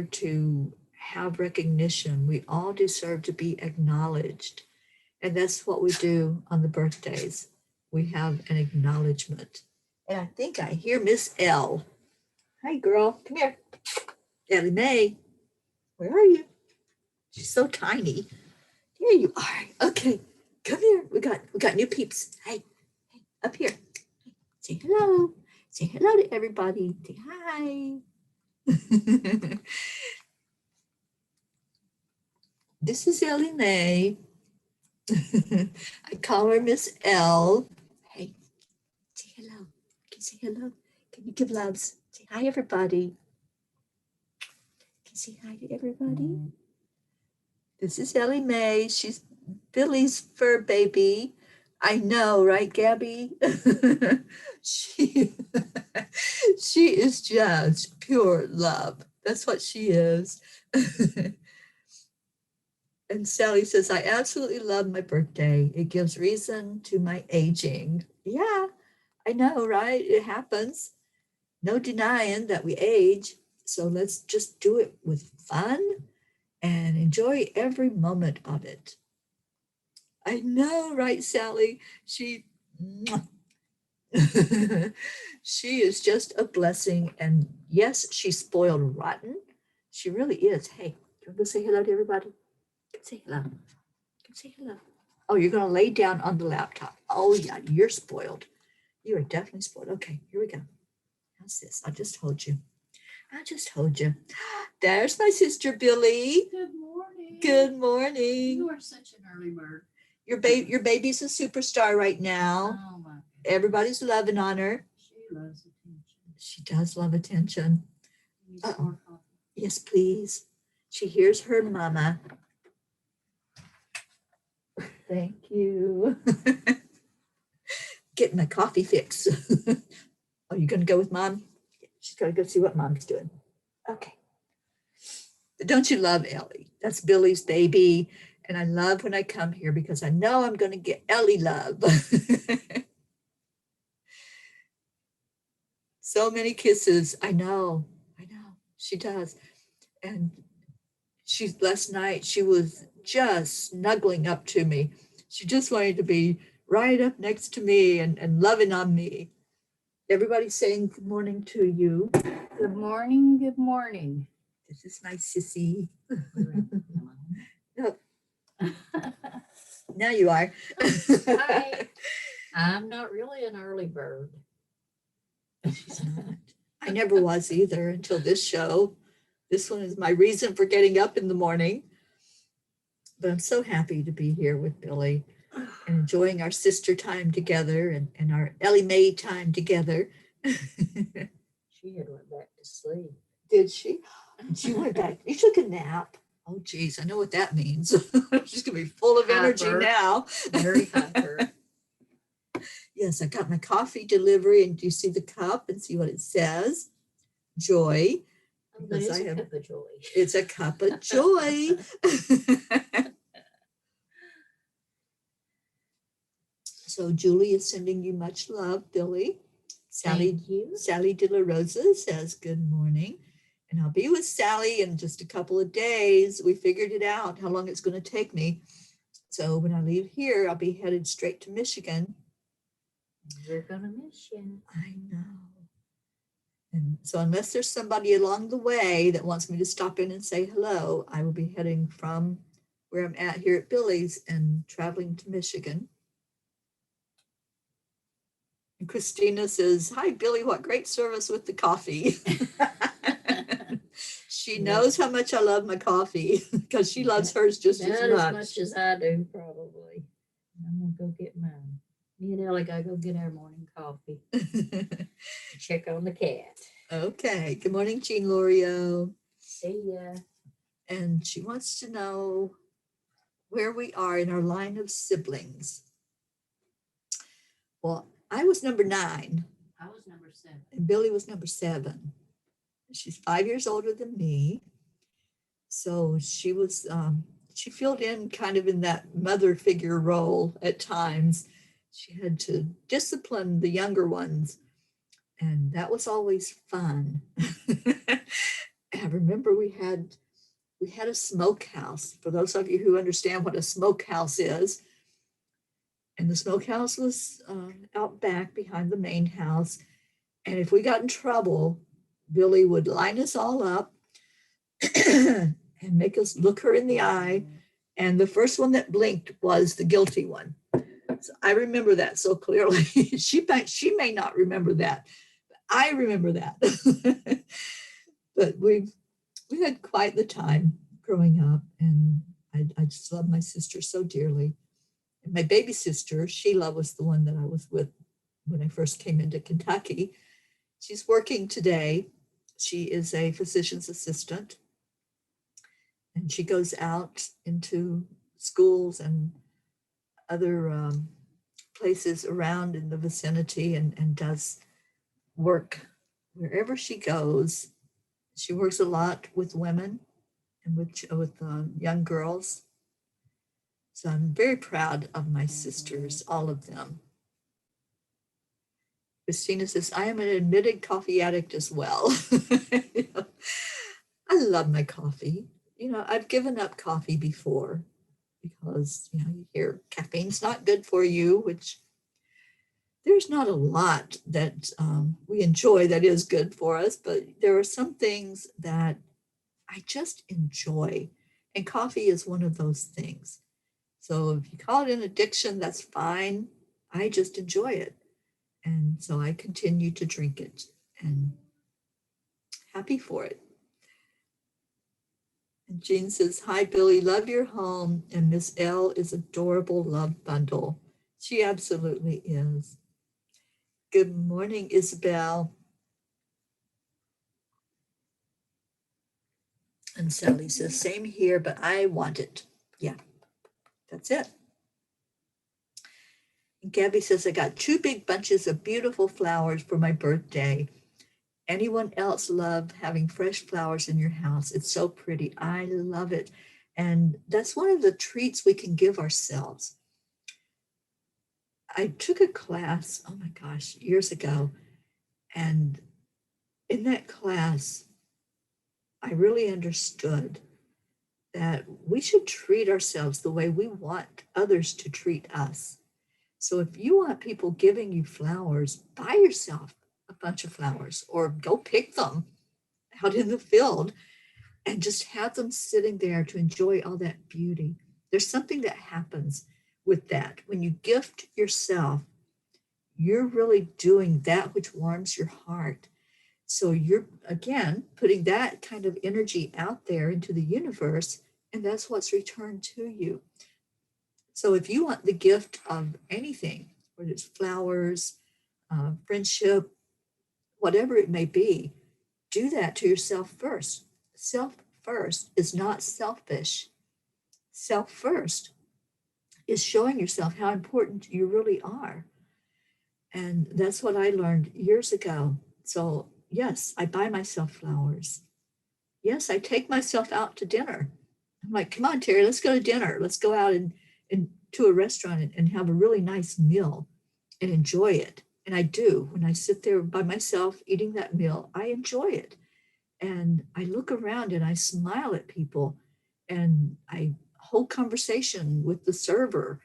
to have recognition. We all deserve to be acknowledged. And that's what we do on the birthdays. We have an acknowledgement. And I think I hear Miss L. Hi, girl. Come here. Ellie Mae. Where are you? She's so tiny. Here you are. Okay. Come here. We got new peeps. Hey, up here. Say hello. Say hello to everybody. Say hi. This is Ellie Mae. I call her Miss L. Hey, say hello. Can you say hello? Can you give loves? Say hi, everybody. Can you say hi to everybody? This is Ellie Mae. She's Billy's fur baby. I know, right, Gabby? she, she is just pure love. That's what she is. And Sally says, I absolutely love my birthday. It gives reason to my aging. Yeah, I know, right? It happens. No denying that we age. So let's just do it with fun and enjoy every moment of it. I know, right, Sally? She she is just a blessing. And yes, she's spoiled rotten. She really is. Hey, you want to go say hello to everybody? Go say hello. Go say hello. Oh, you're going to lay down on the laptop. Oh, yeah, you're spoiled. You are definitely spoiled. Okay, here we go. How's this? I'll just hold you. I'll just hold you. There's my sister, Billy. Good morning. Good morning. You are such an early bird. Your baby's a superstar right now. Oh, my. Everybody's loving on her. She loves attention. She does love attention. More coffee. Yes, please. She hears her mama. Thank you. Getting my coffee fix. Are you going to go with mom? She's got to go see what mom's doing. Okay. But don't you love Ellie? That's Billy's baby. And I love when I come here because I know I'm going to get Ellie love. So many kisses. I know. She does. And last night, she was just snuggling up to me. She just wanted to be right up next to me and loving on me. Everybody's saying good morning to you. Good morning. Good morning. This is my sissy. No. Now you are. I'm not really an early bird. She's not. I never was either until this show. This one is my reason for getting up in the morning. But I'm so happy to be here with Billy and enjoying our sister time together and our Ellie Mae time together. She had went back to sleep. Did she? She went back. You took a nap. Oh, geez. I know what that means. She's going to be full of energy Hyper. now. Very hyper. Yes, I got my coffee delivery, and do you see the cup and see what it says? Joy. Oh, that Because is I a have, cup of joy. it's a cup of joy. So Julie is sending you much love, Billy. Thank you. Sally De La Rosa says good morning. And I'll be with Sally in just a couple of days. We figured it out how long it's going to take me. So when I leave here, I'll be headed straight to Michigan. We're gonna miss you. I know. And so unless there's somebody along the way that wants me to stop in and say hello, I will be heading from where I'm at here at Billy's and traveling to Michigan. And Christina says, hi, Billy, what great service with the coffee. She knows how much I love my coffee because she loves hers just Not as much. as I do, probably. I'm gonna go get mine. Me and Ellie gotta go get our morning coffee. Check on the cat. Okay. Good morning, Jean Lorio. See ya. And she wants to know where we are in our line of siblings. Well, I was number 9. I was number 7. And Billy was number 7. She's 5 years older than me. So she was, she filled in kind of in that mother figure role at times. She had to discipline the younger ones, and that was always fun. I remember we had a smokehouse. For those of you who understand what a smokehouse is, and the smokehouse was out back behind the main house. And if we got in trouble, Billy would line us all up and make us look her in the eye. And the first one that blinked was the guilty one. So I remember that so clearly. she may not remember that, but I remember that. But we had quite the time growing up, and I just love my sister so dearly. And my baby sister, Sheila, was the one that I was with when I first came into Kentucky. She's working today. She is a physician's assistant, and she goes out into schools and other places around in the vicinity and does work wherever she goes. She works a lot with women and with young girls. So I'm very proud of my sisters, all of them. Christina says, I am an admitted coffee addict as well. You know, I love my coffee. You know, I've given up coffee before because, you know, you hear caffeine's not good for you, which there's not a lot that we enjoy that is good for us, but there are some things that I just enjoy. And coffee is one of those things. So if you call it an addiction, that's fine. I just enjoy it. And so I continue to drink it and happy for it. And Jean says, hi, Billy, love your home. And Miss L is adorable love bundle. She absolutely is. Good morning, Isabel. And Sally says, same here, but I want it. Yeah, that's it. And Gabby says, I got 2 big bunches of beautiful flowers for my birthday. Anyone else love having fresh flowers in your house? It's so pretty. I love it. And that's one of the treats we can give ourselves. I took a class, oh my gosh, years ago. And in that class, I really understood that we should treat ourselves the way we want others to treat us. So if you want people giving you flowers, buy yourself a bunch of flowers or go pick them out in the field and just have them sitting there to enjoy all that beauty. There's something that happens with that. When you gift yourself, you're really doing that which warms your heart. So you're, again, putting that kind of energy out there into the universe, and that's what's returned to you. So if you want the gift of anything, whether it's flowers, friendship, whatever it may be, do that to yourself first. Self first is not selfish. Self first is showing yourself how important you really are. And that's what I learned years ago. So, yes, I buy myself flowers. Yes, I take myself out to dinner. I'm like, come on, Teri, let's go to dinner. Let's go out and to a restaurant and have a really nice meal and enjoy it. And I do. When I sit there by myself eating that meal, I enjoy it. And I look around and I smile at people and I hold conversation with the server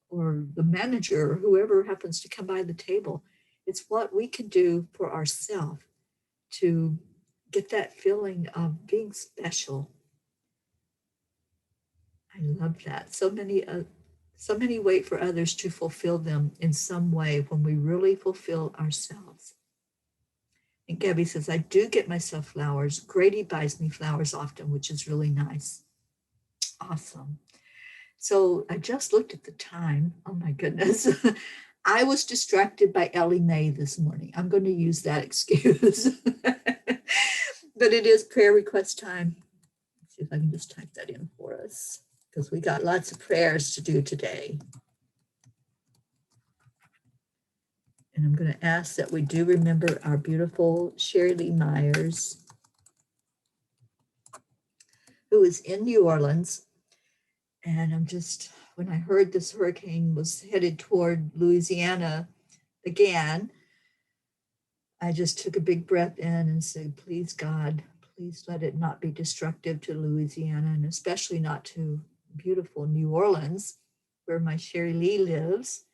or the manager or whoever happens to come by the table. It's what we can do for ourselves to get that feeling of being special. I love that. So many wait for others to fulfill them in some way when we really fulfill ourselves. And Gabby says, I do get myself flowers. Grady buys me flowers often, which is really nice. Awesome. So I just looked at the time. Oh my goodness. I was distracted by Ellie Mae this morning. I'm going to use that excuse. But it is prayer request time. Let's see if I can just type that in for us because we got lots of prayers to do today. And I'm going to ask that we do remember our beautiful Sherry Lee Myers, who is in New Orleans. And when I heard this hurricane was headed toward Louisiana again, I just took a big breath in and said, please, God, please let it not be destructive to Louisiana and especially not to beautiful New Orleans, where my Sherry Lee lives.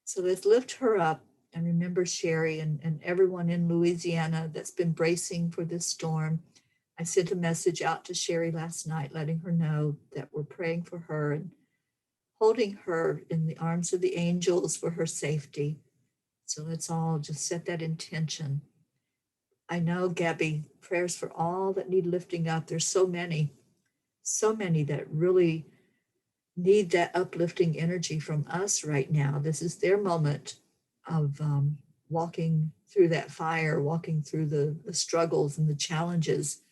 So let's lift her up and remember Sherry and everyone in Louisiana that's been bracing for this storm. I sent a message out to Sherry last night, letting her know that we're praying for her and holding her in the arms of the angels for her safety. So let's all just set that intention. I know, Gabby, prayers for all that need lifting up. There's so many that really need that uplifting energy from us right now. This is their moment of walking through that fire, walking through the struggles and the challenges.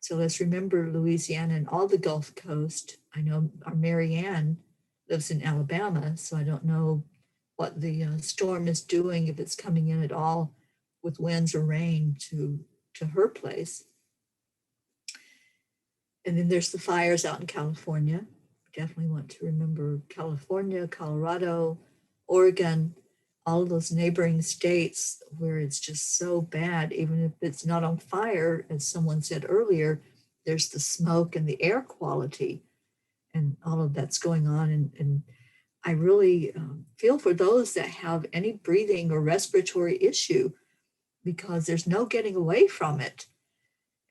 So let's remember Louisiana and all the Gulf Coast. I know our Marianne lives in Alabama, so I don't know what the storm is doing, if it's coming in at all with winds or rain to her place. And then there's the fires out in California. Definitely want to remember California, Colorado, Oregon, all of those neighboring states where it's just so bad. Even if it's not on fire, as someone said earlier, there's the smoke and the air quality and all of that's going on. And I really feel for those that have any breathing or respiratory issue because there's no getting away from it.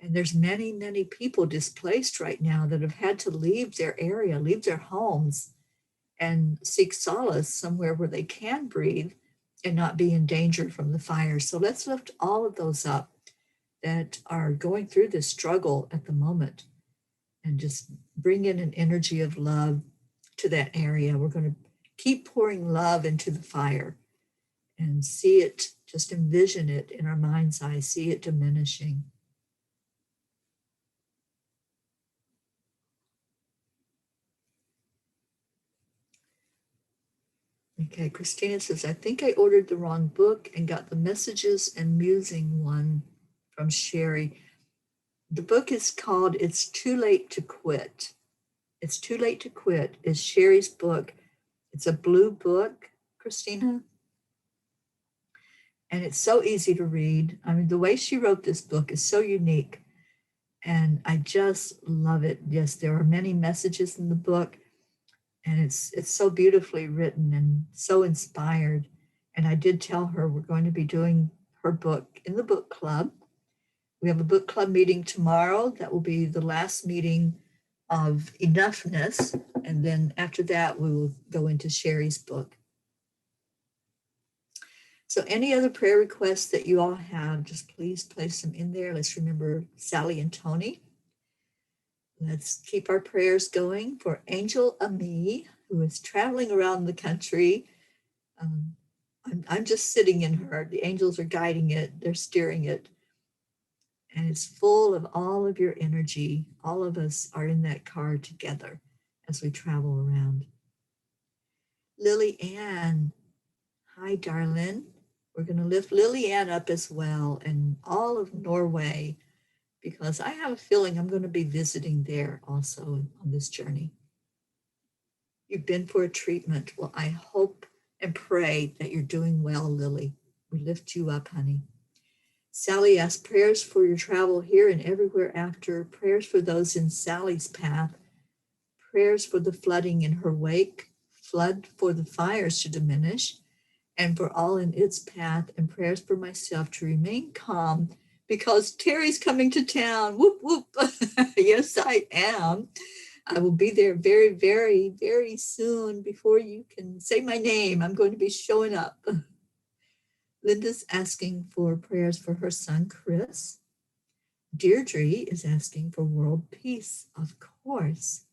And there's many, many people displaced right now that have had to leave their area, leave their homes, and seek solace somewhere where they can breathe and not be in danger from the fire. So let's lift all of those up that are going through this struggle at the moment and just bring in an energy of love to that area. We're going to keep pouring love into the fire and see it, just envision it in our mind's eye, see it diminishing. Okay, Christina says, I think I ordered the wrong book and got the messages and musing one from Sherry. The book is called It's Too Late to Quit. It's Too Late to Quit is Sherry's book. It's a blue book, Christina. And it's so easy to read. I mean, the way she wrote this book is so unique. And I just love it. Yes, there are many messages in the book. And it's so beautifully written and so inspired. And I did tell her we're going to be doing her book in the book club. We have a book club meeting tomorrow. That will be the last meeting of Enoughness. And then after that, we will go into Sherry's book. So any other prayer requests that you all have, just please place them in there. Let's remember Sally and Tony. Let's keep our prayers going for Angel Ami, who is traveling around the country. I'm just sitting in her. The angels are guiding it. They're steering it. And it's full of all of your energy. All of us are in that car together as we travel around. Lily Ann. Hi, darling. We're going to lift Lillian up as well and all of Norway because I have a feeling I'm going to be visiting there also on this journey. You've been for a treatment. Well, I hope and pray that you're doing well, Lily. We lift you up, honey. Sally asks prayers for your travel here and everywhere after, prayers for those in Sally's path, prayers for the flooding in her wake, flood for the fires to diminish, and for all in its path, and prayers for myself to remain calm because Teri's coming to town. Whoop, whoop. Yes, I am. I will be there very, very, very soon before you can say my name. I'm going to be showing up. Linda's asking for prayers for her son, Chris. Deirdre is asking for world peace, of course.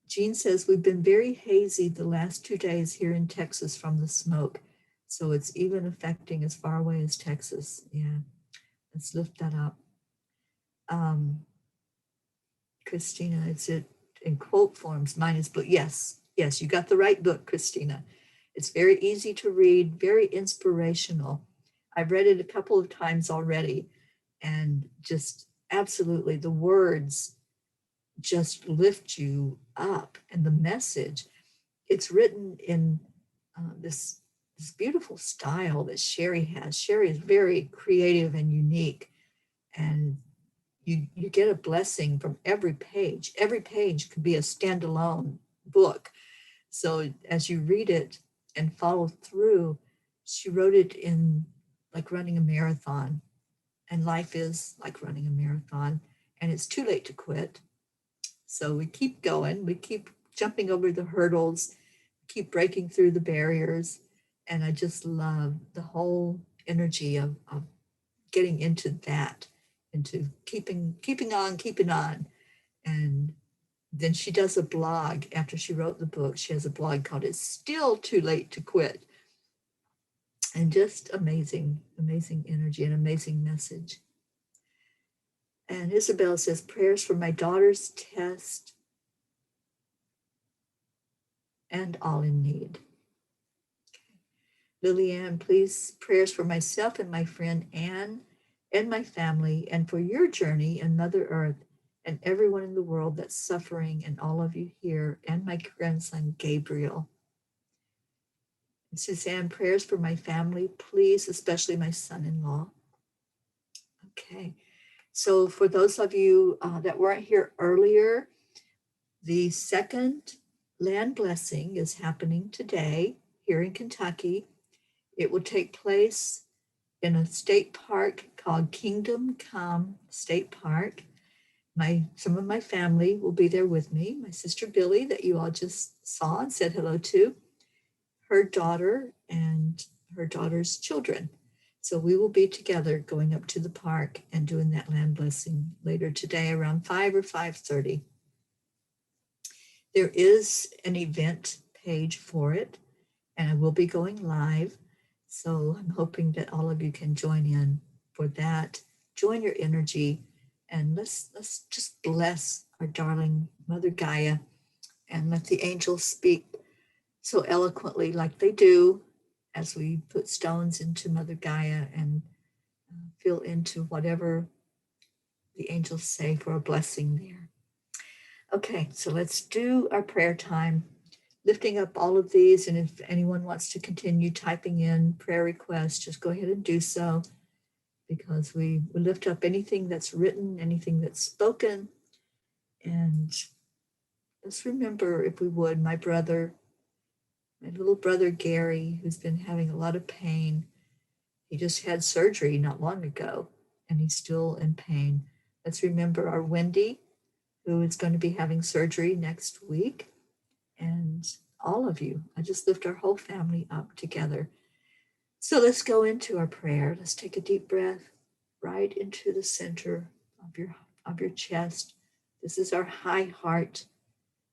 Jean says, we've been very hazy the last 2 days here in Texas from the smoke. So it's even affecting as far away as Texas. Yeah, let's lift that up. Christina, is it in quote forms? Mine is blue. Yes, yes, you got the right book, Christina. It's very easy to read, very inspirational. I've read it a couple of times already, and just absolutely the words just lift you up. And the message, it's written in this beautiful style that Sherry has. Sherry is very creative and unique, and you get a blessing from every page. Every page could be a standalone book. So as you read it and follow through, she wrote it in like running a marathon. And life is like running a marathon, and it's too late to quit. So we keep going, we keep jumping over the hurdles, keep breaking through the barriers. And I just love the whole energy of getting into that, into keeping on. And then she does a blog after she wrote the book. She has a blog called It's Still Too Late to Quit. And just amazing, amazing energy and amazing message. And Isabel says, prayers for my daughter's test and all in need. Lillian, please, prayers for myself and my friend Anne and my family, and for your journey in Mother Earth and everyone in the world that's suffering, and all of you here, and my grandson Gabriel. And Suzanne, prayers for my family, please, especially my son-in-law. Okay, so for those of you that weren't here earlier, the second land blessing is happening today here in Kentucky. It will take place in a state park called Kingdom Come State Park. Some of my family will be there with me. My sister Billy, that you all just saw and said hello to, her daughter and her daughter's children. So we will be together going up to the park and doing that land blessing later today around 5 or 5:30. There is an event page for it, and I will be going live. So I'm hoping that all of you can join in for that. Join your energy, and let's just bless our darling Mother Gaia and let the angels speak so eloquently like they do as we put stones into Mother Gaia and feel into whatever the angels say for a blessing there. Okay, so let's do our prayer time, lifting up all of these. And if anyone wants to continue typing in prayer requests, just go ahead and do so, because we lift up anything that's written, anything that's spoken. And let's remember, if we would, my little brother Gary, who's been having a lot of pain. He just had surgery not long ago, and he's still in pain. Let's remember our Wendy, who is going to be having surgery next week. And all of you, I just lift our whole family up together. So let's go into our prayer. Let's take a deep breath right into the center of your chest. This is our high heart,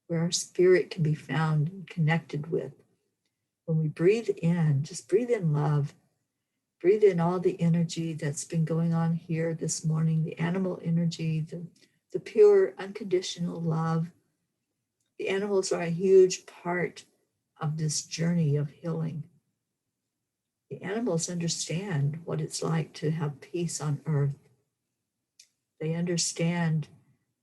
where our spirit can be found and connected with. When we breathe in, just breathe in love. Breathe in all the energy that's been going on here this morning, the animal energy, the pure, unconditional love. The animals are a huge part of this journey of healing. The animals understand what it's like to have peace on earth. They understand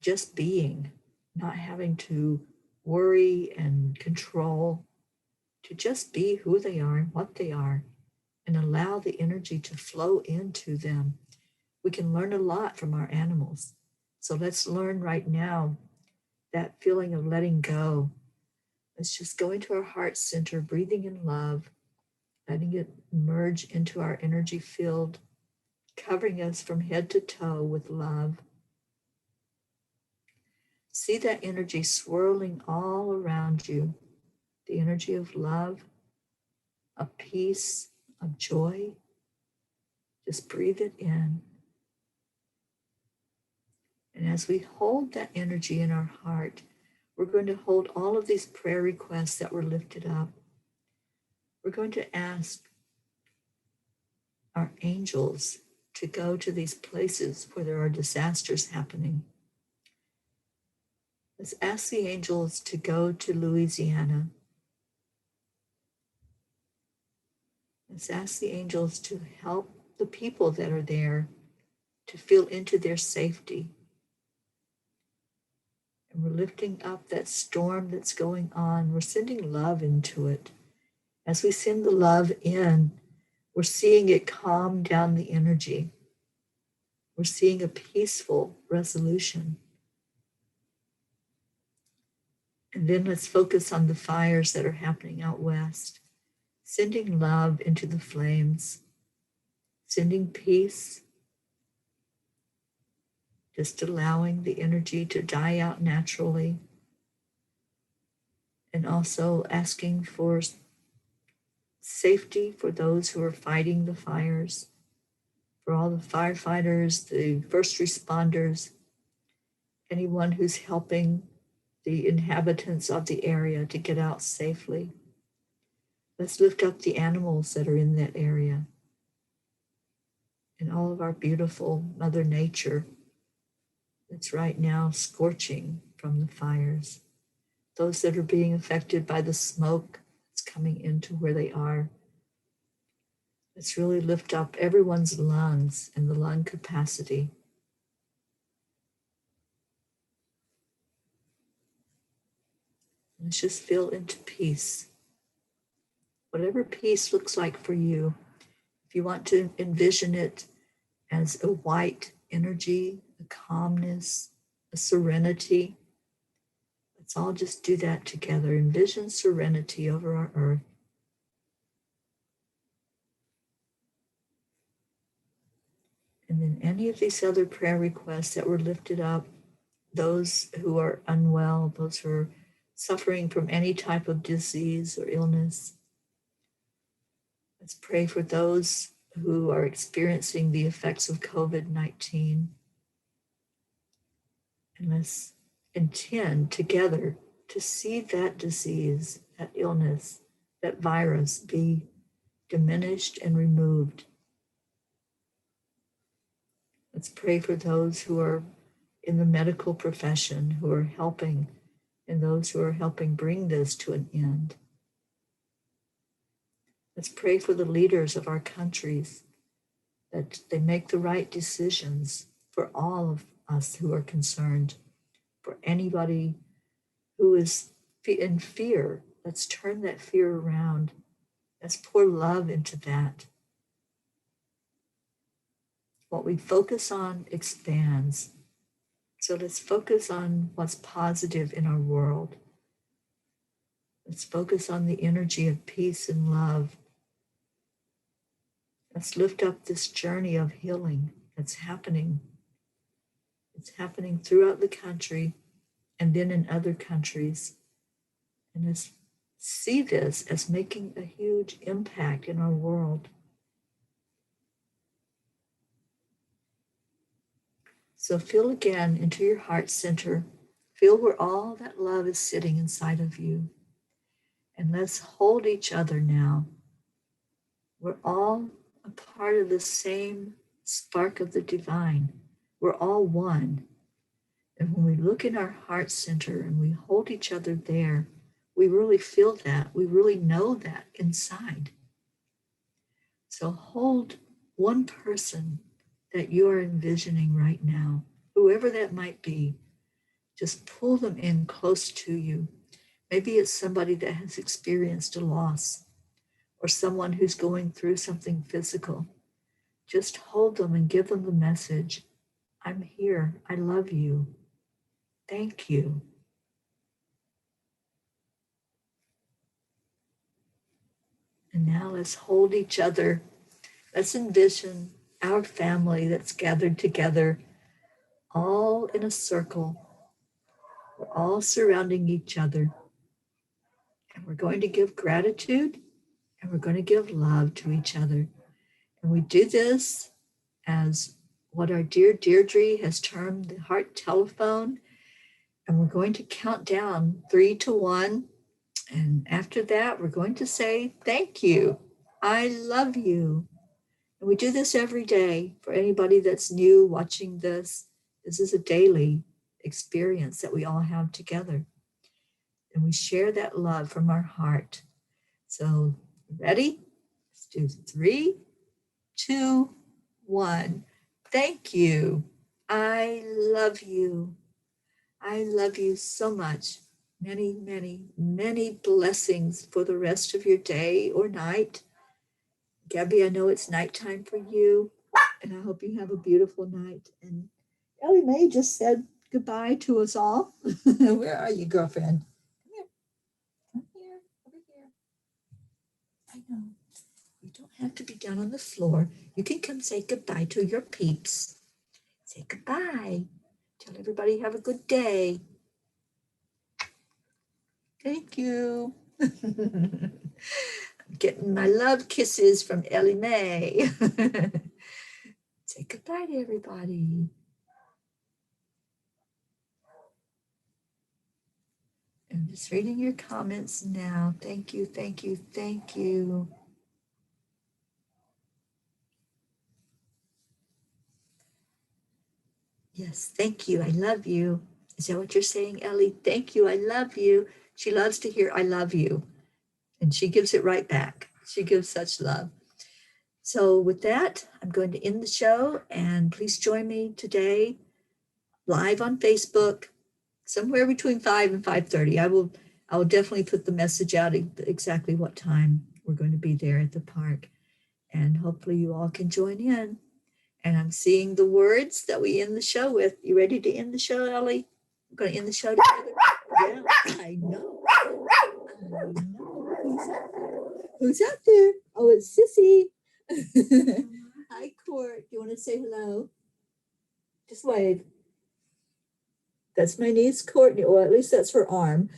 just being, not having to worry and control, to just be who they are and what they are, and allow the energy to flow into them. We can learn a lot from our animals. So let's learn right now that feeling of letting go. Let's just go into our heart center, breathing in love, letting it merge into our energy field, covering us from head to toe with love. See that energy swirling all around you, the energy of love, of peace, of joy. Just breathe it in. And as we hold that energy in our heart, we're going to hold all of these prayer requests that were lifted up. We're going to ask our angels to go to these places where there are disasters happening. Let's ask the angels to go to Louisiana. Let's ask the angels to help the people that are there to feel into their safety. And we're lifting up that storm that's going on. We're sending love into it. As we send the love in, we're seeing it calm down the energy. We're seeing a peaceful resolution. And then let's focus on the fires that are happening out west, sending love into the flames, sending peace, just allowing the energy to die out naturally, and also asking for safety for those who are fighting the fires, for all the firefighters, the first responders, anyone who's helping the inhabitants of the area to get out safely. Let's lift up the animals that are in that area and all of our beautiful Mother Nature that's right now scorching from the fires. Those that are being affected by the smoke that's coming into where they are. Let's really lift up everyone's lungs and the lung capacity. Let's just feel into peace. Whatever peace looks like for you, if you want to envision it as a white energy, a calmness, a serenity, let's all just do that together. Envision serenity over our earth. And then any of these other prayer requests that were lifted up, those who are unwell, those who are suffering from any type of disease or illness. Let's pray for those who are experiencing the effects of COVID-19. And let's intend together to see that disease, that illness, that virus be diminished and removed. Let's pray for those who are in the medical profession, who are helping, and those who are helping bring this to an end. Let's pray for the leaders of our countries, that they make the right decisions for all of us who are concerned. For anybody who is in fear, let's turn that fear around. Let's pour love into that. What we focus on expands. So let's focus on what's positive in our world. Let's focus on the energy of peace and love. Let's lift up this journey of healing that's happening. It's happening throughout the country and then in other countries. And let's see this as making a huge impact in our world. So feel again into your heart center. Feel where all that love is sitting inside of you. And let's hold each other now. We're all a part of the same spark of the divine. We're all one. And when we look in our heart center and we hold each other there, we really feel that. We really know that inside. So hold one person that you are envisioning right now, whoever that might be. Just pull them in close to you. Maybe it's somebody that has experienced a loss or someone who's going through something physical. Just hold them and give them the message. I'm here. I love you. Thank you. And now let's hold each other. Let's envision our family that's gathered together, all in a circle. We're all surrounding each other. And we're going to give gratitude and we're going to give love to each other. And we do this as what our dear Deirdre has termed the heart telephone. And we're going to count down 3 to 1. And after that, we're going to say, thank you. I love you. And we do this every day. For anybody that's new watching this, this is a daily experience that we all have together. And we share that love from our heart. So, ready? Let's do 3, 2, 1. Thank you. I love you. I love you so much. Many, many, many blessings for the rest of your day or night. Gabby, I know it's nighttime for you, and I hope you have a beautiful night. And Ellie Mae just said goodbye to us all. Where are you, girlfriend? Come here. Come here. Over here. I know. You don't have to be down on the floor. You can come say goodbye to your peeps. Say goodbye. Tell everybody have a good day. Thank you. I'm getting my love kisses from Ellie Mae. Say goodbye to everybody. I'm just reading your comments now. Thank you, thank you, thank you. Yes, thank you. I love you. Is that what you're saying, Ellie? Thank you. I love you. She loves to hear I love you. And she gives it right back. She gives such love. So with that, I'm going to end the show, and please join me today live on Facebook, somewhere between 5 and 5:30. I will definitely put the message out exactly what time we're going to be there at the park. And hopefully you all can join in. And I'm seeing the words that we end the show with. You ready to end the show, Ellie? We're going to end the show together. Yeah, I know. Who's out there? Oh, it's Sissy. Hi, Court. You want to say hello? Just wave. That's my niece, Courtney. Well, at least that's her arm.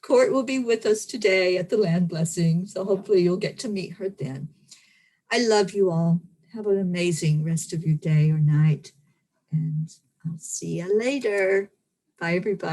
Court will be with us today at the land blessing. So hopefully you'll get to meet her then. I love you all. Have an amazing rest of your day or night. And I'll see you later. Bye, everybody.